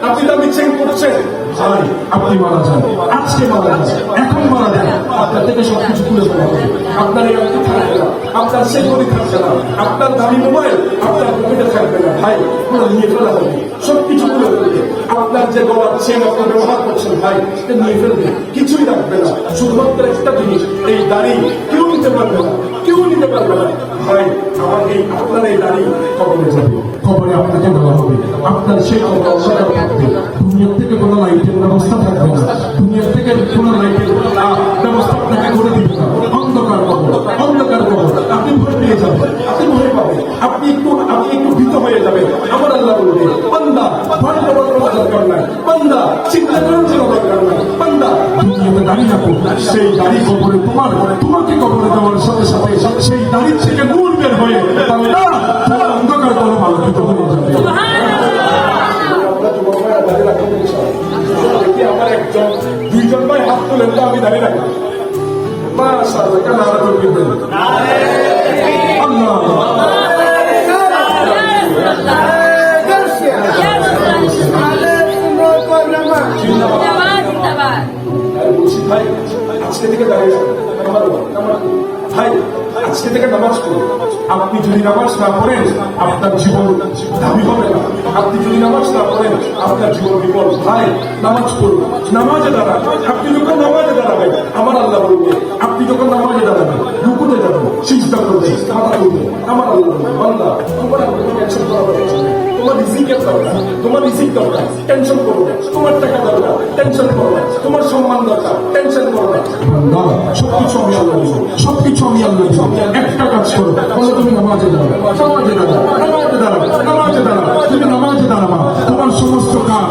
আপনি দাবি চেঞ্জ করছেন, ভাই আপনি মারা যান, আজকে মারা যান, এখন মারা যান, আপনার থেকে সবকিছু তুলে দেওয়া হবে। আপনার এই আত্মীয় থাকবে না, আপনার সেই গড়ি থাকবে না, আপনার দামি মোবাইল আপনার পকেটে থাকবে না, ভাই পুরো নিয়ে ফেলা হবে, সবকিছু তুলে ফেলবে। আপনার যে গলার চেন আপনি ব্যবহার করছেন ভাই, নিয়ে ফেলবে, কিছুই রাখবে না। শুধুমাত্র একটা জিনিস, এই দাড়ি কেউ নিতে পারবে না, কেউ নিতে পারবে না। ভাই আমার এই আপনার এই দাড়ি কবরে যাবে, কবরে আপনাকে দেওয়া হবে, আপনার সেই কবর অন্ধকার থাকবে। দুনিয়ার থেকে কোনো লাইটের ব্যবস্থা থাকবে না, দুনিয়ার থেকে কোনো লাইটের ব্যবস্থা আপনাকে করে দিবে না। অন্ধকার কবর, অন্ধকার কবর, আপনি ভয় পেয়ে যাবেন, আপনি ভয় পাবেন, আপনি একটু ভীত হয়ে যাবেন। আমার আল্লাহ বলবে, বান্দা ভয় পাওয়ার কোনো দরকার নাই, বান্দা চিন্তা করার কোনো দরকার নাই, বান্দা দুনিয়াতে দাঁড়িয়ে রাখো। সেই দাড়ি কবরে তোমাকে কবরে দেওয়ার সাথে সাথে সেই দাড়ির থেকে নূর বের হয়ে বান্দা তোমার অন্ধকার কোনো আলোকিত হয়ে যাবে। আমার একজন দুইজন ভাই হাত তুলেন তো, আমি দাঁড়িয়ে রাখি। মাশাআল্লাহ, কেন আরো করবেন? আল্লাহ ভাই আজকে থেকে দাঁড়িয়ে ভাই আজকে থেকে নামাজ পড়ুন। আপনি যদি নামাজ না পড়েন আপনার জীবন দাবি হবে না, আপনি যদি নামাজ না পড়েন আপনার জীবন বিপদ। ভাই নামাজ পড়ুন, নামাজে দাঁড়ান। আপনি যখন নামাজে দাঁড়াবেন আমার আল্লাহ বলবে, আপনি যখন নামাজে দাঁড়াবেন রুকুতে যাবেন, সিজদা করবেন, মাথা তুলবেন, আমার আল্লাহ বলবে, আল্লাহ তোমার টেনশন করা দরকার, তোমার রিজিকের দরকার, তোমার রিজিক দরকার, টেনশন করবে, তোমার টাকা দরকার, টেনশন করবে, তোমার সম্মান দরকার, টেনশন করবে। সবকিছু আমি আল্লাহ দিব, সবকিছু আমি আল্লাহ দিব। একটা কাজ করো, বলো তুমি নামাজে দাঁড়াও, নামাজে দাঁড়াও, নামাজে দাঁড়াও, নামাজে দাঁড়াও। তুমি নামাজে দাঁড়াবা, তোমার সমস্ত কাজ